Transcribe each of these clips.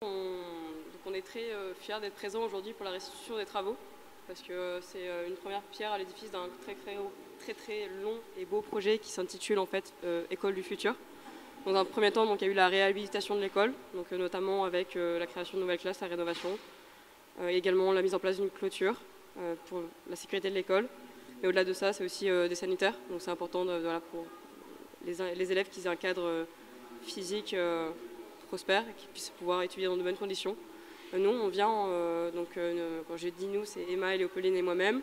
On est très fiers d'être présents aujourd'hui pour la restitution des travaux, parce que c'est une première pierre à l'édifice d'un très long et beau projet qui s'intitule en fait École du futur. Dans un premier temps, donc, il y a eu la réhabilitation de l'école, notamment avec la création de nouvelles classes, la rénovation, également la mise en place d'une clôture pour la sécurité de l'école. Mais au-delà de ça, c'est aussi des sanitaires, donc c'est important pour les élèves qu'ils aient un cadre physique prospère et qu'ils puissent pouvoir étudier dans de bonnes conditions. Nous, on vient, quand j'ai dit nous, c'est Emma, Léopoldine et moi-même,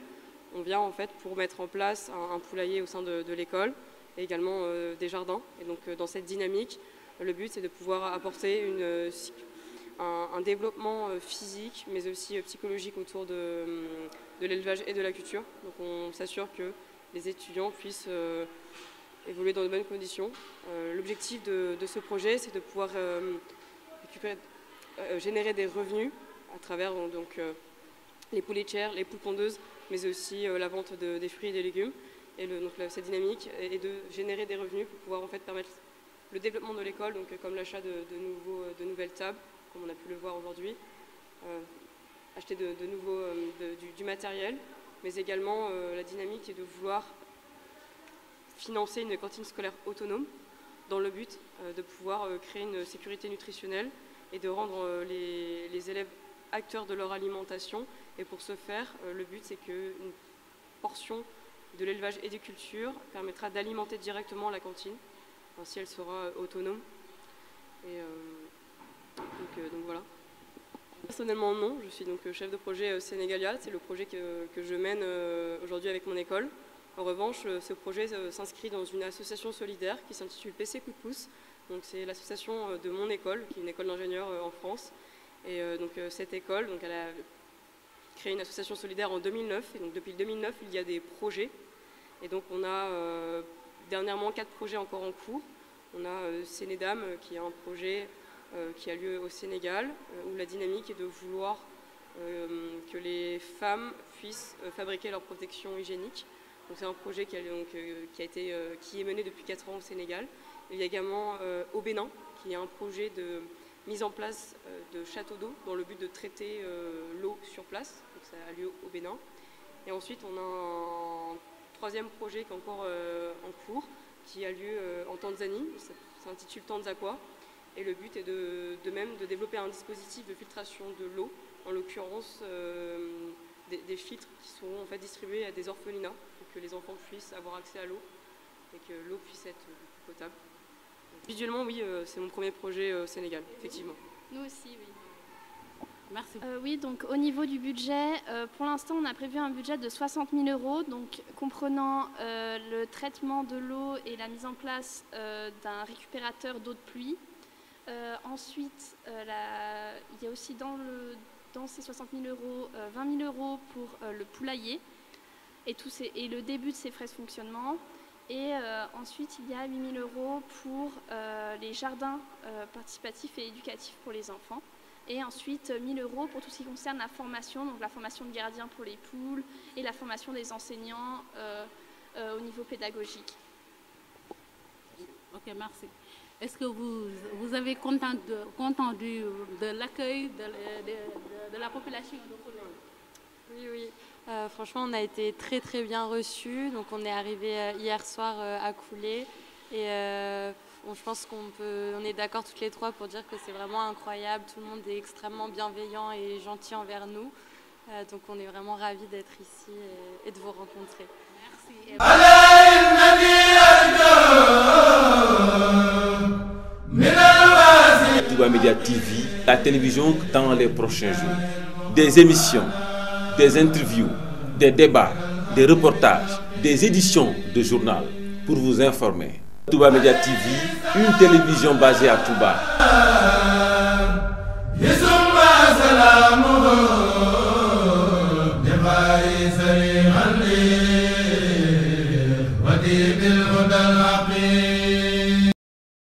on vient en fait pour mettre en place un poulailler au sein de l'école et également des jardins. Et donc dans cette dynamique, le but c'est de pouvoir apporter un développement physique mais aussi psychologique autour de l'élevage et de la culture. Donc on s'assure que les étudiants puissent évoluer dans de bonnes conditions. L'objectif de ce projet, c'est de pouvoir générer des revenus à travers les poules laitières, les poules pondeuses, mais aussi la vente des fruits et des légumes. Et cette dynamique est de générer des revenus pour pouvoir en fait permettre le développement de l'école, comme l'achat de nouvelles tables, comme on a pu le voir aujourd'hui, acheter du matériel, mais également la dynamique est de vouloir financer une cantine scolaire autonome dans le but de pouvoir créer une sécurité nutritionnelle et de rendre les élèves acteurs de leur alimentation. Et pour ce faire, le but c'est qu'une portion de l'élevage et des cultures permettra d'alimenter directement la cantine, ainsi elle sera autonome. Et donc voilà. Personnellement non, je suis donc chef de projet Sénégalia, c'est le projet que je mène aujourd'hui avec mon école. En revanche, ce projet s'inscrit dans une association solidaire qui s'intitule PC Coup de pouce. C'est l'association de mon école, qui est une école d'ingénieurs en France. Et cette école, elle a créé une association solidaire en 2009. Et donc depuis 2009, il y a des projets. Et donc on a dernièrement 4 projets encore en cours. On a Sénédam, qui est un projet qui a lieu au Sénégal, où la dynamique est de vouloir que les femmes puissent fabriquer leur protection hygiénique. C'est un projet qui est mené depuis 4 ans au Sénégal. Il y a également au Bénin, qui est un projet de mise en place de châteaux d'eau dans le but de traiter l'eau sur place. Donc ça a lieu au Bénin. Et ensuite, on a un troisième projet qui est encore en cours, qui a lieu en Tanzanie. Ça s'intitule Tanzaqua. Et le but est de développer un dispositif de filtration de l'eau, en l'occurrence des filtres qui seront en fait distribués à des orphelinats pour que les enfants puissent avoir accès à l'eau et que l'eau puisse être potable. Visuellement, oui, c'est mon premier projet au Sénégal, effectivement. Nous aussi, oui. Merci. Oui, donc au niveau du budget, pour l'instant, on a prévu un budget de 60 000 €, donc comprenant le traitement de l'eau et la mise en place d'un récupérateur d'eau de pluie. Ensuite, il y a aussi dans ces 60 000 €, 20 000 € pour le poulailler et le début de ses frais de fonctionnement. Et ensuite, il y a 8 000 € pour les jardins participatifs et éducatifs pour les enfants. Et ensuite, 1 000 € pour tout ce qui concerne la formation, donc la formation de gardiens pour les poules et la formation des enseignants au niveau pédagogique. Ok, merci. Est-ce que vous avez content de l'accueil de la population de Coulon? Oui, oui. Franchement, on a été très bien reçus. Donc, on est arrivé hier soir à Coulé. Et je pense qu'on est d'accord toutes les trois pour dire que c'est vraiment incroyable. Tout le monde est extrêmement bienveillant et gentil envers nous. Donc, on est vraiment ravis d'être ici et de vous rencontrer. Merci. Touba Media TV, la télévision dans les prochains jours. Des émissions, des interviews, des débats, des reportages, des éditions de journal pour vous informer. Touba Media TV, une télévision basée à Touba.